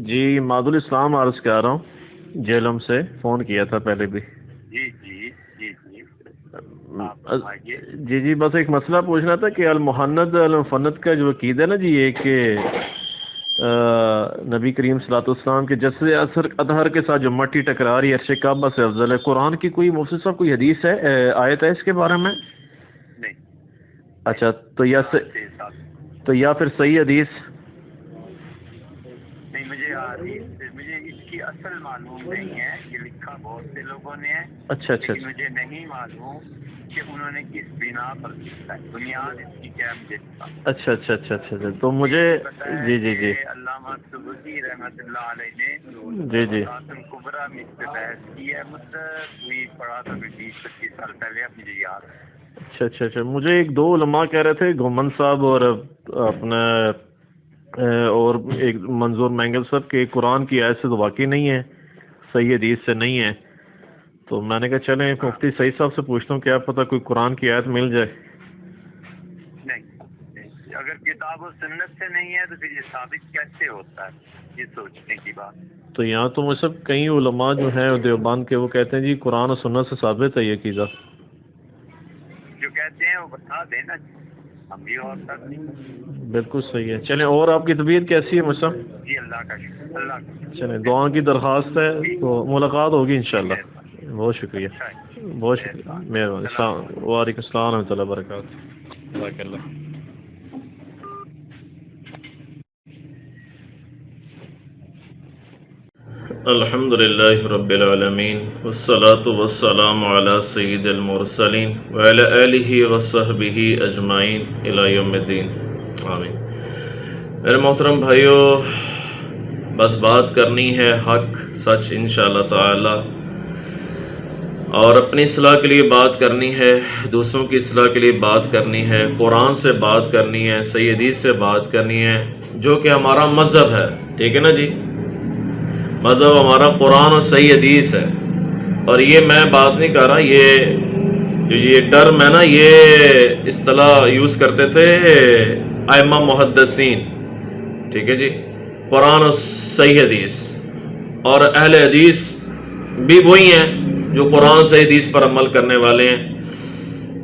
جی معدل اسلام عرض کر رہا ہوں، جیلم سے فون کیا تھا پہلے بھی۔ جی جی جی جی جی جی بس ایک مسئلہ پوچھنا تھا کہ المحند المفند کا جو عقید ہے نا جی، یہ کہ نبی کریم صلی اللہ علیہ وسلم کے جسد اطہر کے ساتھ جو مٹی ٹکرا رہی ہے عرش کعبہ سے افضل ہے، قرآن کی کوئی مفتی صاحب کوئی حدیث ہے، آیت ہے اس کے بارے میں؟ نہیں۔ اچھا تو یا پھر صحیح حدیث؟ نہیں، مجھے اس کی اصل معلوم نہیں ہے، یہ لکھا بہت سے لوگوں نے ہے۔ اچھا اچھا لیکن مجھے نہیں معلوم کہ انہوں نے کس بنا پر لکھا ہے، بنیاد اس کی کیا مجھے پتا۔ اچھا اچھا اچھا اچھا تو مجھے جی جی جی علامہ سبکی رحمۃ اللہ علیہ نے جی جی قاسم کبریٰ میں اس پہ بحث کی ہے، مجھ کوئی پڑھا تھا 20-25 سال پہلے، اب مجھے یاد ہے۔ اچھا اچھا اچھا مجھے ایک دو علماء کہہ رہے تھے، گھومن صاحب اور اپنا اور ایک منظور مینگل صاحب کے قرآن کی آیت سے تو واقعی نہیں ہے، صحیح حدیث سے نہیں ہے، تو میں نے کہا چلیں مفتی سعید صاحب سے پوچھتا ہوں، کیا پتہ کوئی قرآن کی آیت مل جائے۔ نہیں، اگر کتاب و سنت سے نہیں ہے تو پھر یہ ثابت کیسے ہوتا ہے، یہ سوچنے کی بات۔ تو یہاں تو مجھ سب کئی علماء جو ہیں دیوبند کے، وہ کہتے ہیں جی قرآن و سنت سے ثابت ہے یہ عقیدہ۔ جو کہتے ہیں وہ بتا دینا، ہم بھی اور کر دیں۔ بالکل صحیح ہے۔ چلیں، اور آپ کی طبیعت کیسی ہے مجھ صاحب؟ جی اللہ کا شکر، اللہ کا شکر۔ چلیں، دعا کی درخواست ہے، تو ملاقات ہوگی انشاءاللہ۔ بہت شکریہ، بہت شکریہ، مہربانی۔ وعلیکم السلام ورحمۃ اللہ وبرکاتہ۔ جزاک اللہ۔ الحمد للہ رب العالمین والصلاة والسلام علی سید المرسلین وعلی آلہ وصحبہ اجمعین الی یوم الدین، آمین۔ میرے محترم بھائیو، بس بات کرنی ہے حق سچ انشاءاللہ تعالی، اور اپنی اصلاح کے لیے بات کرنی ہے، دوسروں کی اصلاح کے لیے بات کرنی ہے، قرآن سے بات کرنی ہے، صحیح حدیث سے بات کرنی ہے، جو کہ ہمارا مذہب ہے، ٹھیک ہے نا جی؟ مذہب ہمارا قرآن اور صحیح حدیث ہے۔ اور یہ میں بات نہیں کر رہا، یہ ٹرم ہے نا، یہ اصطلاح یوز کرتے تھے ائمہ محدثین، ٹھیک ہے جی؟ قرآن اور صحیح حدیث، اور اہل حدیث بھی وہی ہیں جو قرآن اور صحیح حدیث پر عمل کرنے والے ہیں،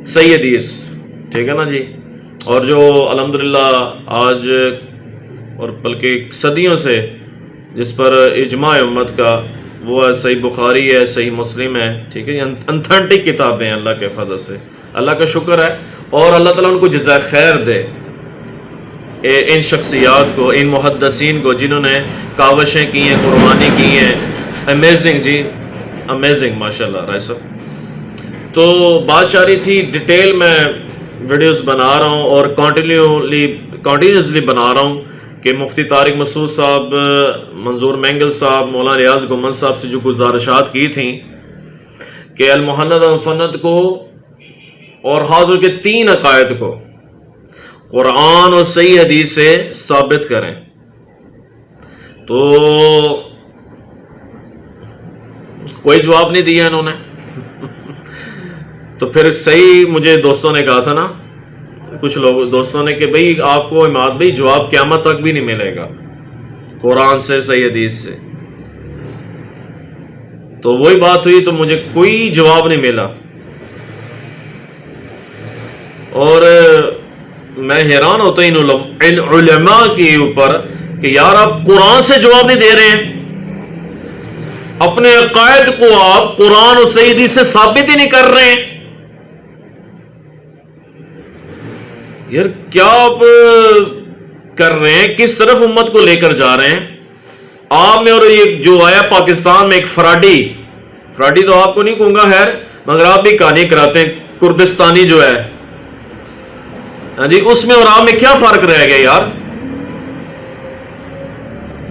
صحیح حدیث، ٹھیک ہے نا جی؟ اور جو الحمدللہ آج اور بلکہ صدیوں سے جس پر اجماع امت کا، وہ ہے صحیح بخاری ہے، صحیح مسلم ہے، ٹھیک ہے، انتھینٹک کتابیں ہیں اللہ کے فضل سے، اللہ کا شکر ہے، اور اللہ تعالیٰ ان کو جزائے خیر دے، ان شخصیات کو، ان محدثین کو جنہوں نے کاوشیں کی ہیں، قربانی کی ہیں۔ امیزنگ جی، امیزنگ، ماشاءاللہ رائے صاحب۔ تو بات جاری تھی، ڈیٹیل میں ویڈیوز بنا رہا ہوں اور کنٹینیوسلی بنا رہا ہوں کہ مفتی طارق مسعود صاحب، منظور مینگل صاحب، مولانا ریاض گھومن صاحب سے جو گزارشات کی تھیں کہ المحند المفند کو اور حاضر کے 3 عقائد کو قرآن اور صحیح حدیث سے ثابت کریں، تو کوئی جواب نہیں دیا انہوں نے۔ تو پھر صحیح مجھے دوستوں نے کہا تھا نا، کچھ لوگ دوستوں نے، کہ بھئی آپ کو اماد بھائی جواب قیامت تک بھی نہیں ملے گا قرآن سے، صحیح حدیث سے۔ تو وہی بات ہوئی، تو مجھے کوئی جواب نہیں ملا، اور میں حیران ہوتا ان علماء کے اوپر کہ یار آپ قرآن سے جواب نہیں دے رہے ہیں، اپنے عقائد کو آپ قرآن اور صحیح حدیث سے ثابت ہی نہیں کر رہے ہیں۔ یار کیا آپ کر رہے ہیں، کس طرف امت کو لے کر جا رہے ہیں آپ میں؟ اور یہ جو آیا پاکستان میں ایک فراڈی تو آپ کو نہیں کہوں گا خیر، مگر آپ بھی کہانی کراتے ہیں، کردستانی جو ہے ہاں جی، اس میں اور آپ میں کیا فرق رہ گیا یار؟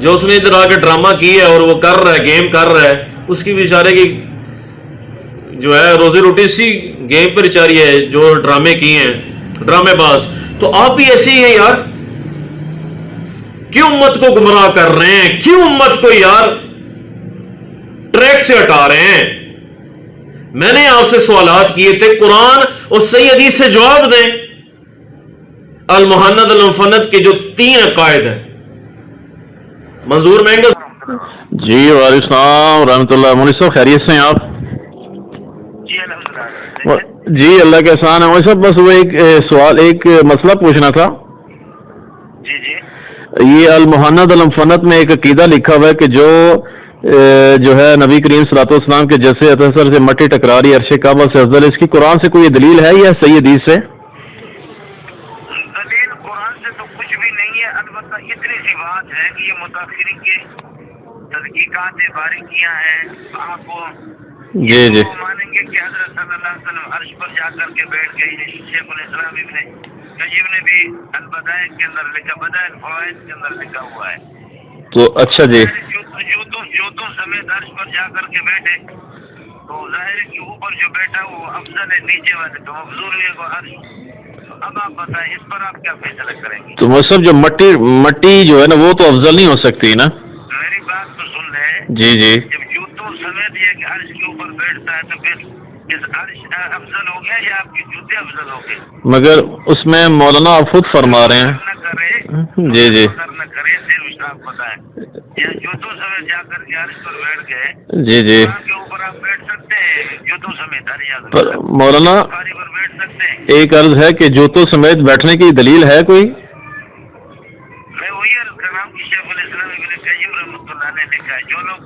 جو اس نے ادھر آ کے ڈرامہ کی ہے اور وہ کر رہا ہے، گیم کر رہا ہے، اس کی بیچارے کی جو ہے روزی روٹی اسی گیم پر چاری ہے، جو ڈرامے کیے ہیں، ڈرامے باز۔ تو آپ بھی ایسے ہی ہیں یار، کیوں امت کو گمراہ کر رہے ہیں؟ کیوں امت کو یار ٹریک سے ہٹا رہے ہیں؟ میں نے آپ سے سوالات کیے تھے، قرآن اور صحیح حدیث سے جواب دیں۔ المحند المفند کے جو 3 عقائد ہیں، منظور مہنگا جی وعلیکم السلام ورحمۃ اللہ. مولوی صاحب خیریت سے ہیں آپ؟ جی الحمدللہ. جی اللہ کے احسان ہے. مولوی صاحب بس وہ ایک سوال، ایک مسئلہ پوچھنا تھا. جی جی یہ المحند المفنت میں ایک عقیدہ لکھا ہوا ہے کہ جو ہے نبی کریم صلی اللہ علیہ وسلم کے جیسے اثر سے مٹی ٹکرا رہی عرش کعبہ سے افضل، اس کی قرآن سے کوئی دلیل ہے یا صحیح حدیث سے؟ دلیل قرآن سے تو کچھ بھی نہیں ہے، البتہ اتنی سی بات ہے کہ یہ متاثرین کے تحقیقات باریکیاں ہیں. آپ جی جی مانیں گے کہ حضرت صلی اللہ علیہ وسلم عرش پر جا کر کے بیٹھ گئے. شیخ الاسلام ابن قیم نے بھی البدائع کے اندر لکھا، بدائع الفوائد کے اندر لکھا ہوا ہے. تو اچھا جی جوتوں سمیت عرش پر جا کر کے بیٹھے تو ظاہر ہے کہ اوپر جو بیٹھا وہ افضل ہے، نیچے والے تو مفضول ہے وہ عرش. تو اب آپ بتائیں اس پر آپ کیا فیصلہ کریں گے؟ تو مطلب جو مٹی جو ہے نا وہ تو افضل نہیں ہو سکتی نا. میری بات تو سن رہے. جی جی جب جوتوں سمیت یہ کہ عرش کے اوپر بیٹھتا ہے تو پھر اس عرش افضل ہو گیا یا آپ کے جوتے افضل ہو گئے؟ مگر اس میں مولانا آپ خود فرما رہے ہیں. نہ کرے جی جی نہ کرے صرف آپ بتائیں. یہ جوتوں سمیت جا کر کے عرش پر بیٹھ گئے، جی جی قرآن کے اوپر آپ بیٹھ سکتے ہیں جوتوں سمیت؟ پر مولانا بخاری پر بیٹھ سکتے ہیں. ایک عرض ہے کہ جوتوں سمیت بیٹھنے کی دلیل ہے کوئی؟ میں وہی عرض کر رہا ہوں کہ شیخ الاسلام ابن قیم رحمۃ اللہ نے لکھا ہے. جو لوگ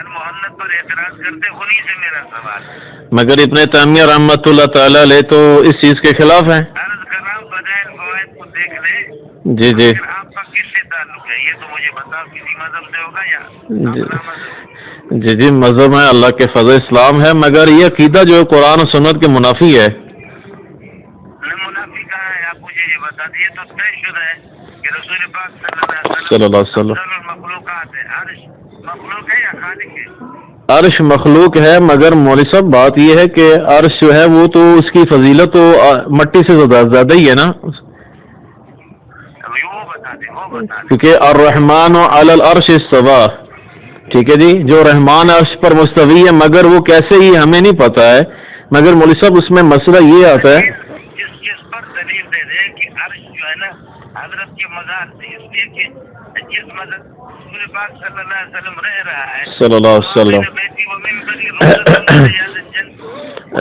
المحنت پر اعتراض کرتے ہیں انہی سے میرا سوال ہے. مگر ابن تیمیہ رحمۃ اللہ تعالی علیہ تو اس چیز کے خلاف ہیں. عرض کر رہا ہوں بدائع الفوائد کو دیکھ لیں. جی جی پھر آپ کا کس سے تعلق ہے یہ تو مجھے بتاؤ. کسی مذہب سے ہوگا یا اپنا مذہب؟ جی جی مذہب ہے اللہ کے فضل اسلام ہے، مگر یہ عقیدہ جو ہے قرآن و سنت کے منافی ہے. منافی کہاں ہے؟ آپ مجھے یہ بتا دیے. تو طے شدہ ہے کہ رسول پاک صلی صلی اللہ اللہ علیہ وسلم افضل المخلوقات ہے. عرش مخلوق ہے یا خالق ہے؟ عرش مخلوق ہے، مگر مولوی صاحب بات یہ ہے کہ عرش جو ہے وہ تو اس کی فضیلت تو مٹی سے زیادہ ہی ہے نا. وہ بتا دیں وہ بتا دیں. کیونکہ الرحمن علی العرش استویٰ، ٹھیک ہے جی، جو رحمان عرش پر مستوی ہے، مگر وہ کیسے ہی ہمیں نہیں پتا ہے. مگر مولوی صاحب اس میں مسئلہ یہ آتا ہے جس پر دلیل دے دے کہ عرش جو ہے نا حضرت کے مزار سے، اس لیے کہ جس مدد رسول پاک صلی اللہ علیہ وسلم رہ رہا ہے صلی اللہ علیہ وسلم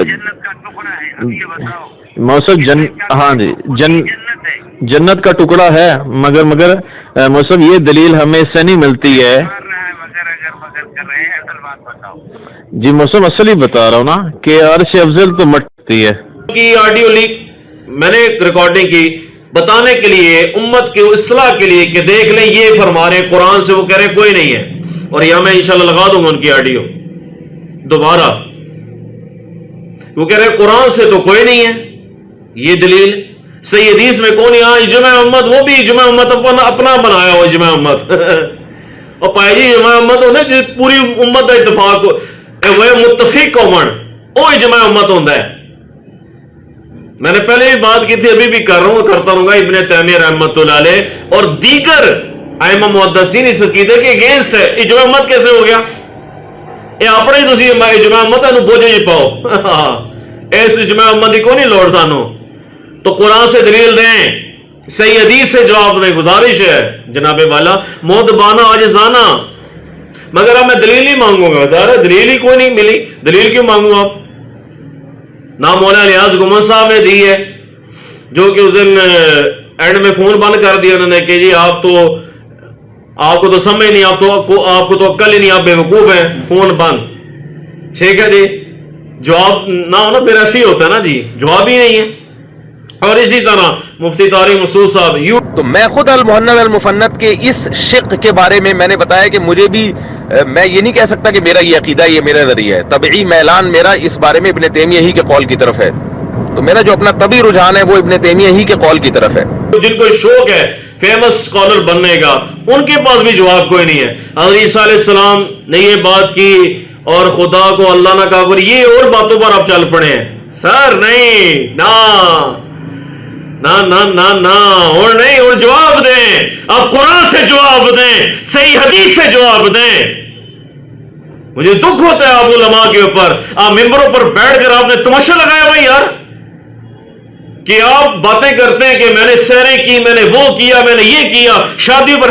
جنت کا ٹکڑا ہے. اب یہ بتاؤ موسم ہاں جی جنت ہے. جنت کا ٹکڑا ہے، مگر موسم یہ دلیل ہمیں اس سے نہیں ملتی ہے. مار رہا ہے مگر کر رہے ہیں. اصل بات بتاؤ. جی موسم اصل ہی بتا رہا ہوں نا کہ عرش افضل تو مٹتی ہے. کی آڈیو لیک میں نے ریکارڈنگ کی بتانے کے لیے، امت کے اصلاح کے لیے کہ دیکھ لیں یہ فرما رہے ہیں قرآن سے، وہ کہہ رہے ہیں کوئی نہیں ہے. اور یہاں میں انشاءاللہ لگا دوں گا ان کی آڈیو دوبارہ. وہ کہہ رہے ہیں قرآن سے تو کوئی نہیں ہے یہ دلیل. صحیح حدیث میں کون؟ یہاں اجماع امت، وہ بھی اجماع امت اپنا بنایا ہو اجماع امت. اور پائے جی اجماع امت ہونا جی پوری امت کا اتفاق وہ متفق قومن وہ اجماع امت ہوتا ہے. میں نے پہلے بھی بات کی تھی، ابھی بھی کر رہا ہوں، کرتا رہوں گا. ابن تیمیہ رحمۃ اللہ علیہ اور دیگر ائمہ محدثین اس عقیدے کے اگینسٹ ہے. اجماع امت کیسے ہو گیا؟ یہ اپنے ہی تسی اجماع امت ہے بوجھے جی پاؤ. اس اجماع امت کی کوئی لوڑ سانو. تو قرآن سے دلیل دیں، صحیح حدیث سے جواب دیں. گزارش ہے جناب والا مودبانہ عاجزانہ. مگر اب میں دلیل نہیں مانگوں گا. ظاہر ہے دلیل ہی کوئی نہیں ملی، دلیل کیوں مانگوں آپ؟ نہ مولانا نیاز گمان صاحب نے دی ہے جو کہ اس دن اینڈ میں فون بند کر دیا انہوں نے کہ جی آپ کو تو سمجھ نہیں، آپ کو تو عقل ہی نہیں، آپ بے وقوف ہیں. فون بند. ٹھیک ہے جی، جواب نہ ہونا پھر ایسے ہی ہوتا ہے نا جی، جواب ہی نہیں ہے. اور اسی طرح مفتی طارق مسعود صاحب تو میں خود المحند المفنت کے اس شق کے بارے میں نے بتایا کہ مجھے بھی میں یہ نہیں کہہ سکتا کہ میرا یہ عقیدہ یہ میرا ذریعہ ہے. طبعی میلان میرا اس بارے میں ابن تیمیہ ہی کے قول کی طرف ہے. تو میرا جو اپنا طبعی رجحان ہے وہ ابن تیمیہ ہی کے قول کی طرف ہے. جن کو شوق ہے فیمس اسکالر بننے کا، ان کے پاس بھی جواب کوئی نہیں ہے. حضرت عیسیٰ علیہ السلام نے یہ بات کی اور خدا کو اللہ نہ کہا، یہ اور باتوں پر آپ چل پڑے ہیں. سر نہیں، نہ اور نہیں، اور جواب دیں. آپ قرآن سے جواب دیں، صحیح حدیث سے جواب دیں. مجھے دکھ ہوتا ہے آپ علماء کے اوپر، آپ ممبروں پر بیٹھ کر آپ نے تماشا لگایا بھائی یار، کہ آپ باتیں کرتے ہیں کہ میں نے سیریں کی، میں نے وہ کیا، میں نے یہ کیا، شادیوں پر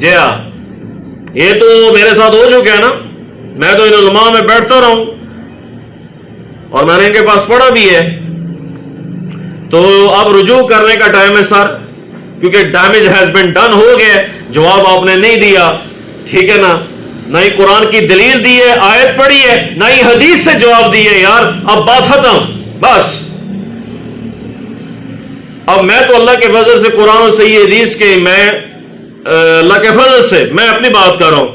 جی ہاں، یہ تو میرے ساتھ ہو چکا ہے نا، میں تو ان علماء میں بیٹھتا رہا ہوں اور میں نے ان کے پاس پڑھا بھی ہے. تو اب رجوع کرنے کا ٹائم ہے سر، کیونکہ ڈیمیج ہیز بین ڈن ہو گیا. جواب آپ نے نہیں دیا، ٹھیک ہے نا، نہ ہی قرآن کی دلیل دی ہے، آیت پڑھی ہے، نہ ہی حدیث سے جواب دی ہے. یار اب بات ختم بس. اب میں تو اللہ کے فضل سے قرآن اور صحیح حدیث کے میں اللہ کے فضل سے میں اپنی بات کر رہا ہوں،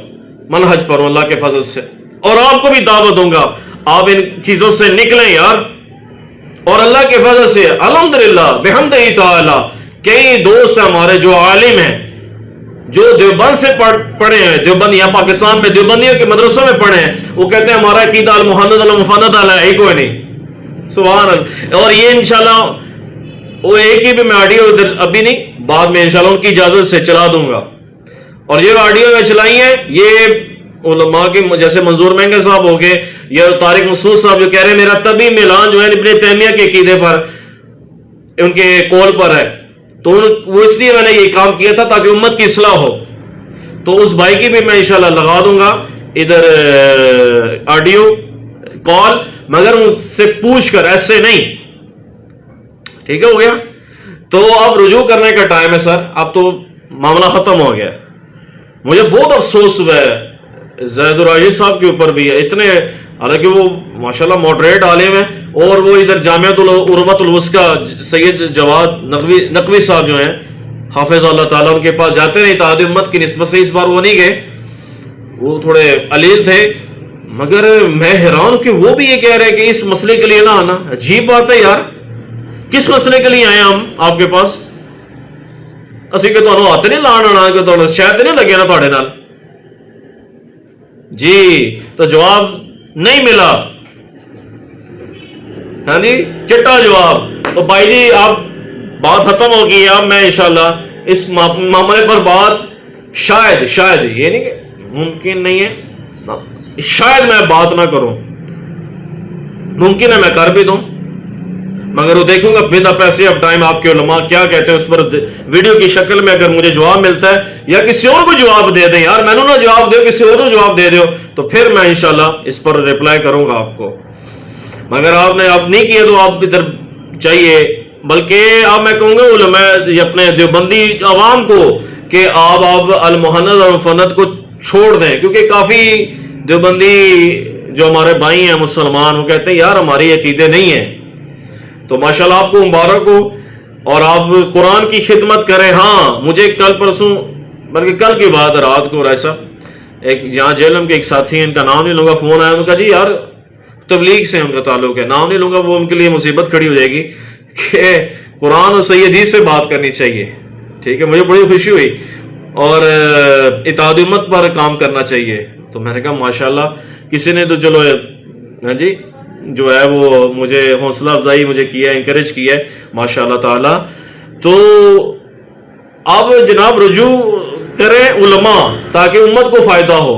منہج پر ہوں اللہ کے فضل سے، اور آپ کو بھی دعوت دوں گا آپ ان چیزوں سے نکلیں یار. اور اللہ کے فضل سے الحمدللہ بحمدہ تعالی کئی دوست ہیں ہمارے جو عالم ہیں، جو دیوبند سے پڑھے ہیں، دیوبند یا پاکستان میں دیوبندیوں کے مدرسوں میں پڑھے ہیں، وہ کہتے ہیں ہمارا عقیدہ المحند المفند ہے ہی کوئی نہیں. سبحان اللہ. اور یہ انشاءاللہ وہ ایک ہی بھی میں آڈیو ابھی نہیں، بعد میں انشاءاللہ ان کی اجازت سے چلا دوں گا. اور یہ آڈیو میں چلائی ہیں یہ علماء کے جیسے منظور مہنگا صاحب ہو گئے یا طارق مسعود صاحب جو کہہ رہے ہیں میرا طبی میلان جو ہے ابن تیمیہ کے عقیدے پر ان کے قول پر ہے، تو وہ اس لیے میں نے یہ کام کیا تھا تاکہ امت کی اصلاح ہو. تو اس بھائی کی بھی میں انشاءاللہ لگا دوں گا ادھر آڈیو کال، مگر ان سے پوچھ کر، ایسے نہیں. ٹھیک ہے، ہو گیا. تو اب رجوع کرنے کا ٹائم ہے سر، اب تو معاملہ ختم ہو گیا. مجھے بہت افسوس ہوا ہے زید الراجی صاحب کے اوپر بھی، اتنے حالانکہ وہ ماشاءاللہ ماڈریٹ عالم ہیں، اور وہ ادھر جامعۃ العروۃ الوثقی سید جواد نقوی صاحب جو ہیں حافظ اللہ تعالیٰ، ان کے پاس جاتے نہیں، اتحاد امت کی نسبت سے اس بار وہ نہیں گئے، وہ تھوڑے علیل تھے. مگر میں حیران کہ وہ بھی یہ کہہ رہے کہ اس مسئلے کے لیے نہ آنا. عجیب بات ہے یار، کس مسئلے کے لیے آئے ہم آپ کے پاس؟ اسی کہ تمہیں ہاتھ نہیں لانا کہ شاید نہیں لگے نا تھوڑے نال جی. تو جواب نہیں ملا، ہاں جی، چٹا جواب. تو بھائی جی آپ بات ختم ہو گئی. اب میں انشاءاللہ اس معاملے پر بات شاید یہ نہیں کہ ممکن نہیں ہے، شاید میں بات نہ کروں، ممکن ہے میں کر بھی دوں، مگر وہ دیکھوں گا ود پیسے آف ٹائم آپ کے علماء کیا کہتے ہیں اس پر ویڈیو کی شکل میں. اگر مجھے جواب ملتا ہے یا کسی اور کو جواب دے دیں، یار میں نے نہ جواب دے کسی اور کو جواب دے دو، تو پھر میں انشاءاللہ اس پر ریپلائی کروں گا آپ کو. مگر آپ نے اب نہیں کیا تو آپ ادھر چاہیے، بلکہ اب میں کہوں گا علماء اپنے دیوبندی عوام کو کہ آپ المحند اور فند کو چھوڑ دیں، کیونکہ کافی دیوبندی جو ہمارے بھائی ہیں مسلمان وہ کہتے ہیں یار ہماری عقیدے نہیں ہیں. تو ماشاءاللہ آپ کو مبارک ہو اور آپ قرآن کی خدمت کریں. ہاں مجھے کل پرسوں بلکہ کل کی بات رات کو ایسا ایک یہاں جیلم کے ایک ساتھی ہیں، ان کا نام نہیں لوں گا، فون آیا، ان کا جی یار تبلیغ سے ان کا تعلق ہے، نام نہیں لوں گا، وہ ان کے لیے مصیبت کھڑی ہو جائے گی کہ قرآن اور صحیح حدیث سے بات کرنی چاہیے. ٹھیک ہے، مجھے بڑی خوشی ہوئی اور اتحاد امت پر کام کرنا چاہیے. تو میں نے کہا ماشاءاللہ کسی نے تو چلو ہاں جی جو ہے وہ مجھے حوصلہ افزائی مجھے کیا ہے، انکریج کیا ہے ماشاء اللہ تعالی. تو اب جناب رجوع کریں علماء تاکہ امت کو فائدہ ہو،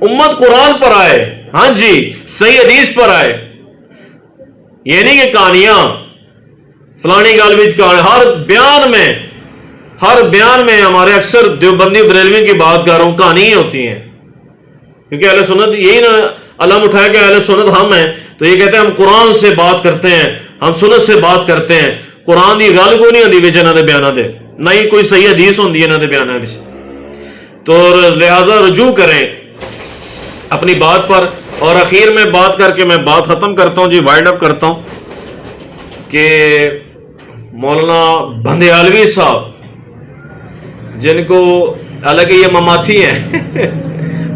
امت قرآن پر آئے، ہاں جی صحیح حدیث پر آئے. یہ نہیں کہ کہانیاں فلانی گال بچ کہانی، ہر بیان میں ہمارے اکثر دیوبندی بریلوی کی بات کر رہا ہوں کہانی ہی ہوتی ہیں، کیونکہ اہل سنت یہی نا علم اٹھایا کہ اہل سنت ہم ہیں، تو یہ کہتے ہیں ہم قرآن سے بات کرتے ہیں، ہم سنت سے بات کرتے ہیں. قرآن کی گل کو نہیں ہوتی بچ انہوں نے بیانہ دے، نہ ہی کوئی صحیح حدیث ہوتی ہے انہوں نے بیانہ بچ. تو لہٰذا رجوع کریں اپنی بات پر. اور اخیر میں بات کر کے میں بات ختم کرتا ہوں جی، وائنڈ اپ کرتا ہوں کہ مولانا بندیالوی صاحب جن کو حالانکہ یہ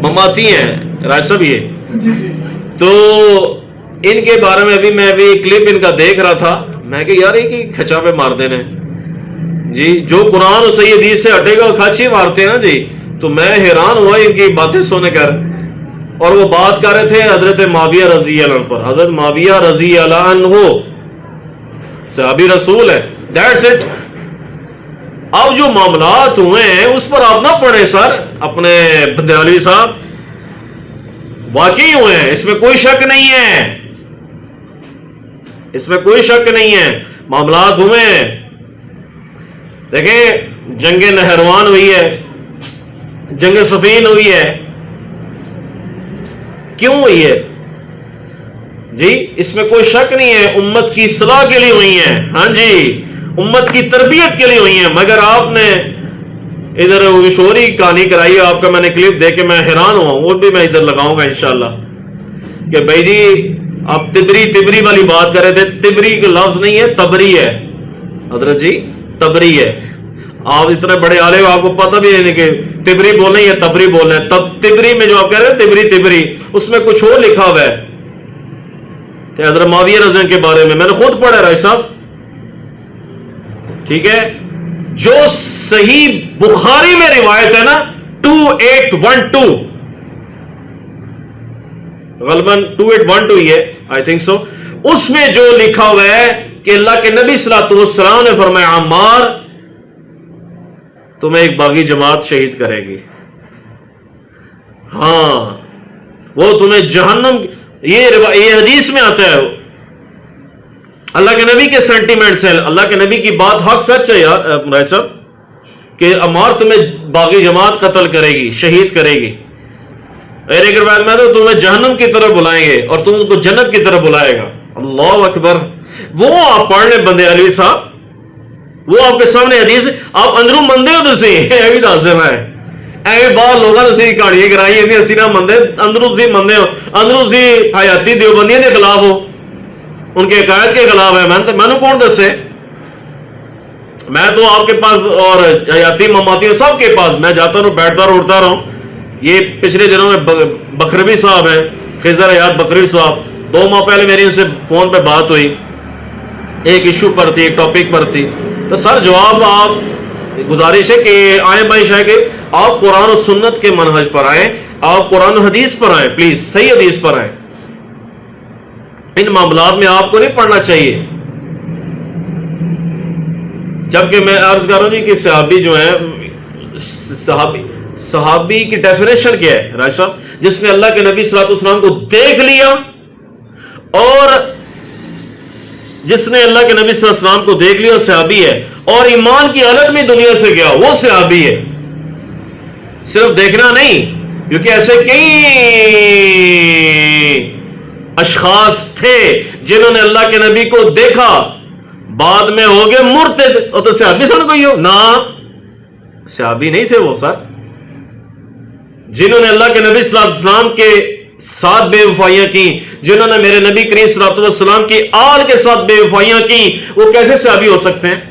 مماتی ہیں راج صاحب یہ، تو ان کے بارے میں ابھی میں کلپ ان کا دیکھ رہا تھا، میں کہ یار یہ کھچا پہ مار دینے جی، جو قرآن اور صحیح حدیث سے ہٹے گا وہ کھچ ہی مارتے ہیں نا جی. تو میں حیران ہوا ان کی باتیں سن کر. اور وہ بات کر رہے تھے حضرت معاویہ رضی اللہ عنہ پر. حضرت معاویہ رضی اللہ عنہ صحابی رسول ہے، دیٹس اٹ. اب جو معاملات ہوئے ہیں اس پر آپ نہ پڑھیں سر اپنے بندیالوی صاحب، واقعی ہوئے ہیں، اس میں کوئی شک نہیں ہے، اس میں کوئی شک نہیں ہے، معاملات ہوئے ہیں. دیکھیں جنگ نہروان ہوئی ہے، جنگ صفین ہوئی ہے، کیوں ہوئی ہے جی؟ اس میں کوئی شک نہیں ہے، امت کی اصلاح کے لیے ہوئی ہیں، ہاں جی، امت کی تربیت کے لیے ہوئی ہیں۔ مگر آپ نے ادھر شوری کہانی کرائی ہے آپ کا، میں نے کلپ دیکھ کے میں حیران ہوا، وہ بھی میں ادھر لگاؤں گا انشاءاللہ، کہ بھائی جی آپ تبری والی بات کر رہے تھے، تبری کا لفظ نہیں ہے، تبری ہے حضرت جی، تبری ہے۔ آپ اتنے بڑے عالم، آپ کو پتہ بھی نہیں کہ تبری بولنا ہے یا تبری بولنا ہے۔ تب تبری میں جو آپ کہہ رہے ہیں تبری اس میں کچھ اور لکھا ہوا ہے کہ حضرت معاویہ رضی اللہ عنہ کے بارے میں نے خود پڑھا راج صاحب، ٹھیک ہے، جو صحیح بخاری میں روایت ہے نا 2812 غالباً 2812 ہی ہے، آئی تھنک سو، اس میں جو لکھا ہوا ہے کہ اللہ کے نبی صلی اللہ علیہ وسلم نے فرمایا عمار تمہیں ایک باغی جماعت شہید کرے گی، ہاں وہ تمہیں جہنم، یہ حدیث میں آتا ہے، اللہ کے نبی کے سینٹیمنٹس ہیں، اللہ کے نبی کی بات حق سچ ہے یار بھائی صاحب، کہ عمار تمہیں باغی جماعت قتل کرے گی، شہید کرے گی، اور ایک روایت میں تو تمہیں جہنم کی طرف بلائیں گے اور تم ان کو جنت کی طرف بلائے گا۔ اللہ اکبر، وہ آپ پڑھ لیں بندے علی صاحب، وہ آپ کے سامنے حدیث، آپ اندروں مندے ہو تسی اے بھی دس دے میں اے باہر لوگاں تسی کہانیاں کرائی ہیں اسی نہ مندے، اندروں تسی مندے ہو، اندروں تسی حیاتی دیوبندیاں کے خلاف ہو، ان کے عقائد کے خلاف ہے، میں نے کون دسے؟ میں تو آپ کے پاس اور حیاتی مماتی سب کے پاس میں جاتا رہوں، بیٹھتا رہوں، اٹھتا رہوں۔ یہ پچھلے دنوں میں بکروی صاحب ہیں، خضر حیات بکروی صاحب، 2 ماہ پہلے میری ان سے فون پہ بات ہوئی، ایک ایشو پر تھی، ایک ٹاپک پر تھی، تو سر جواب آپ گزارش ہے کہ آئیں بھائی شاہ کہ آپ قرآن و سنت کے منہج پر آئیں، آپ قرآن و حدیث پر آئیں، پلیز صحیح حدیث پر آئیں، ان معاملات میں آپ کو نہیں پڑھنا چاہیے۔ جبکہ میں عرض کر رہا ہوں جی کہ صحابی جو ہیں، صحابی کی ڈیفینیشن کیا ہے راج صاحب؟ جس نے اللہ کے نبی صلی اللہ علیہ وسلم کو دیکھ لیا، اور جس نے اللہ کے نبی صلی اللہ علیہ وسلم کو دیکھ لیا صحابی ہے، اور ایمان کی حالت میں دنیا سے گیا وہ صحابی ہے، صرف دیکھنا نہیں، کیونکہ ایسے کئی اشخاص تھے جنہوں نے اللہ کے نبی کو دیکھا بعد میں ہو گئے مرتد، اور تو صحابی سن کوئی ہو نا، صحابی نہیں تھے وہ سر، جنہوں نے اللہ کے نبی صلی اللہ علیہ وسلم کے ساتھ بے وفائیاں کی، جنہوں نے میرے نبی کریم صلی اللہ علیہ وسلم کی آل کے ساتھ بے وفائیاں کی، وہ کیسے صحابی ہو سکتے ہیں؟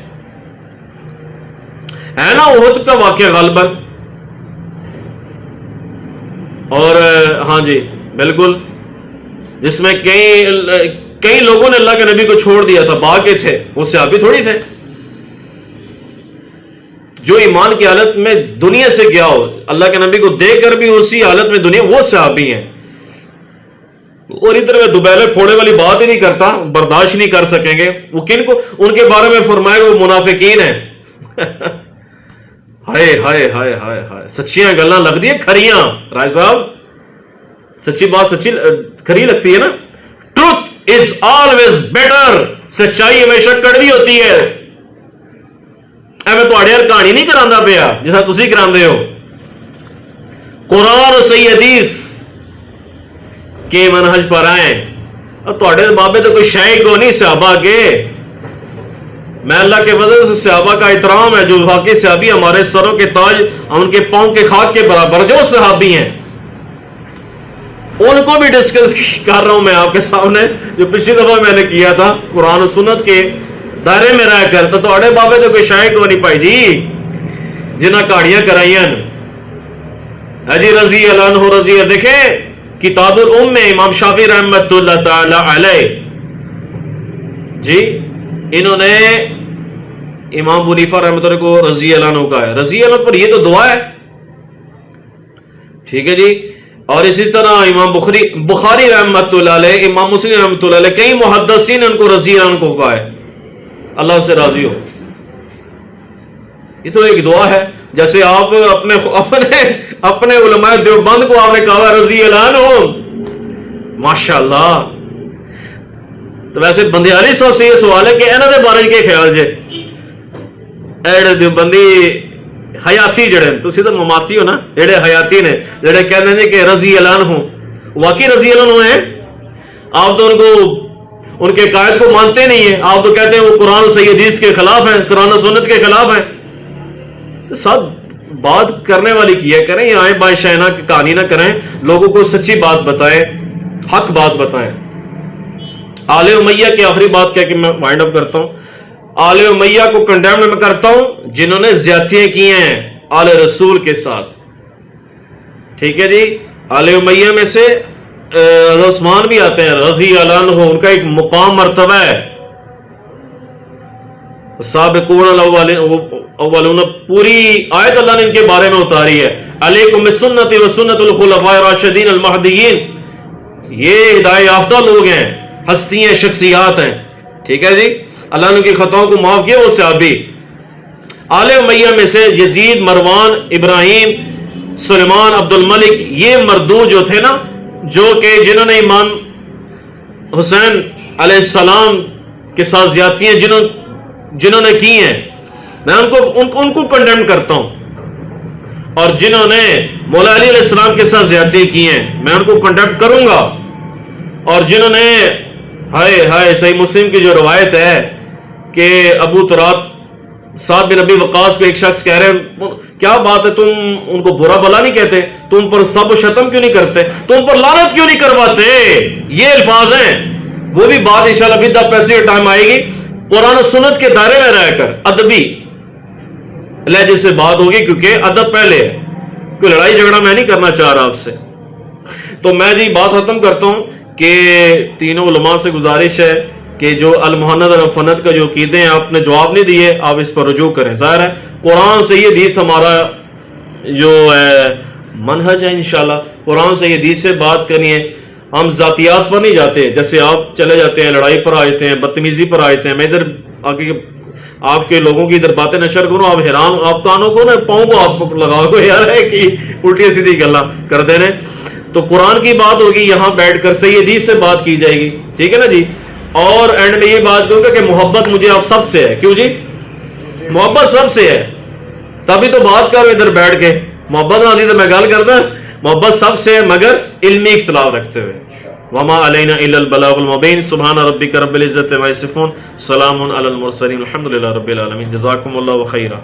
ہے نا احد کا واقعہ غالباً، اور ہاں جی بالکل، جس میں کئی لوگوں نے اللہ کے نبی کو چھوڑ دیا تھا، بھاگ کے تھے، وہ صحابی تھوڑی تھے۔ جو ایمان کی حالت میں دنیا سے گیا ہو، اللہ کے نبی کو دیکھ کر بھی اسی حالت میں دنیا، وہ صحابی ہیں۔ اور ادھر میں دوبہلے پھوڑے والی بات ہی نہیں کرتا، برداشت نہیں کر سکیں گے وہ، کن کو ان کے بارے میں فرمایا وہ منافقین ہیں۔ ہائے ہائے ہائے ہائے ہائے، سچیاں گلاں لگ دی کھریاں رائے صاحب، سچی بات سچی کھری لگتی ہے نا۔ ٹروتھ از آلویز بیٹر، سچائی ہمیشہ کڑوی ہوتی ہے۔ میں تھوڑے یار کہانی نہیں کرانا پیا جیسا تسی کراندے ہو، قرآن اور صحیح حدیث کے منہج پر آئیں، اور تھوڑے بابے تو کوئی شے کو نہیں صحابہ کے۔ میں اللہ کے فضل سے صحابہ کا احترام ہے، جو واقعی صحابی ہمارے سروں کے تاج، ان کے پاؤں کے خاک کے برابر جو صحابی ہیں، ان کو بھی ڈسکس کر رہا ہوں میں آپ کے سامنے، جو پچھلی دفعہ میں نے کیا تھا قرآن و سنت کے دائرے میں رہ کر۔ تو تھوڑے بابے تو کوئی شے کو نہیں پائی جی جنہ کہانیاں کرائیاں جی رضی اللہ عنہ رضی اللہ۔ دیکھیں کتاب الام میں امام شافعی رحمۃ اللہ تعالی علیہ جی، انہوں نے امام ابو حنیفہ رحمۃ اللہ کو رضی اللہ عنہ کا ہے، رضی اللہ پر یہ تو دعا ہے، ٹھیک ہے جی۔ اور اسی طرح امام بخاری رحمۃ اللہ علیہ، امام مسلم رحمۃ اللہ علیہ، کئی محدثین نے ان کو رضی اللہ عنہ کو کہا ہے، اللہ سے راضی ہو۔ یہ تو ایک دعا ہے، جیسے آپ اپنے علماء دیوبند کو آپ نے کہا رضی اللہ عنہ، ماشاءاللہ۔ تو ویسے بندیالی صاحب سے یہ سوال ہے کہ انہوں نے بارے کے خیال جے ایڈ دیوبندی حیاتی جڑے تسی تو مماتی ہو نا، جڑے حیاتی نے جڑے کہتے ہیں کہ رضی اللہ عنہ، واقعی رضی اللہ عنہ ہیں؟ آپ تو ان کے قائد کو مانتے نہیں ہیں، آپ تو کہتے ہیں وہ قرآن صحیح حدیث کے خلاف ہیں، قرآن و سنت کے خلاف ہیں۔ سب بات کرنے والی کیا کریں، یہ آئیں بائیں شائنہ کی کہانی نہ کریں، لوگوں کو سچی بات بتائیں، حق بات بتائیں۔ آل امیہ کی آخری بات کہہ کے میں وائنڈ اپ کرتا ہوں، آل امیہ کو کنڈیم میں کرتا ہوں جنہوں نے زیادتیاں کی ہیں آل رسول کے ساتھ، ٹھیک ہے جی۔ آل امیہ میں سے عثمان بھی آتے ہیں رضی اللہ عنہ، ان کا ایک مقام مرتبہ ہے، سابقون الاولون، پوری آیت اللہ نے ان کے بارے میں اتاری ہے، علیکم بسنتی و سنت الخلفاء الراشدین المہدیین، یہ ہدایت یافتہ لوگ ہیں، ہستی ہیں، شخصیات ہیں، ٹھیک ہے جی۔ اللہ نے ان کی خطاؤں کو معاف کیا، وہ صحابی۔ آل امیہ میں سے یزید، مروان، ابراہیم، سلیمان، عبد الملک، یہ مردود جو تھے نا، جو کہ جنہوں نے امام حسین علیہ السلام کے ساتھ زیادتیاں جنہوں نے کی ہیں، میں ان کو کنڈیم کرتا ہوں، اور جنہوں نے مولا علی علیہ السلام کے ساتھ زیادتیاں کی ہیں میں ان کو کنڈیم کروں گا، اور جنہوں نے ہائے صحیح مسلم کی جو روایت ہے کہ ابو تراب سعد بن ابی وقاص کو ایک شخص کہہ رہے ہیں کیا بات ہے تم ان کو برا بلا نہیں کہتے، تم پر سب و شتم کیوں نہیں کرتے، تم پر لعنت کیوں نہیں کرواتے، یہ الفاظ ہیں۔ وہ بھی بات انشاءاللہ بھی 10 پیسے ٹائم آئے گی، قرآن و سنت کے دائرے میں رہ کر ادبی لہجے سے بات ہوگی، کیونکہ ادب پہلے ہے، کوئی لڑائی جھگڑا میں نہیں کرنا چاہ رہا آپ سے۔ تو میں جی بات ختم کرتا ہوں کہ تینوں علماء سے گزارش ہے کہ جو المحند الفنت کا جو عقیدے ہیں آپ نے جواب نہیں دیے، آپ اس پر رجوع کریں۔ ظاہر ہے قرآن سے یہ حدیث ہمارا جو ہے منہج ہے، انشاءاللہ قرآن سے یہ حدیث سے بات کرنی ہے، ہم ذاتیات پر نہیں جاتے، جیسے آپ چلے جاتے ہیں لڑائی پر آ جاتے ہیں، بدتمیزی پر آ جاتے ہیں۔ میں ادھر آپ کے لوگوں کی ادھر باتیں نشر کروں، آپ حیران، آپ کانوں کو نا پاؤں کو آپ کو لگاؤ گے یار ہے کہ الٹی سیدھی گلا کر دینے۔ تو قرآن کی بات ہوگی، یہاں بیٹھ کر صحیح حدیث سے بات کی جائے گی، ٹھیک ہے نا جی۔ اور اینڈ میں یہ بات کہوں گا کہ محبت مجھے آپ سب سے ہے، کیوں جی؟ محبت سب سے ہے، تبھی تو بات کرو ادھر بیٹھ کے، محبت نہ تھی تو میں گل کرتا، محبت سب سے ہے مگر علمی اختلاف رکھتے ہوئے۔ وما علینا الا البلاغ المبین، سبحان ربک رب العزت عما یصفون، سلام علی المرسلین، الحمد للہ رب العالمین، جزاکم اللہ خیرا۔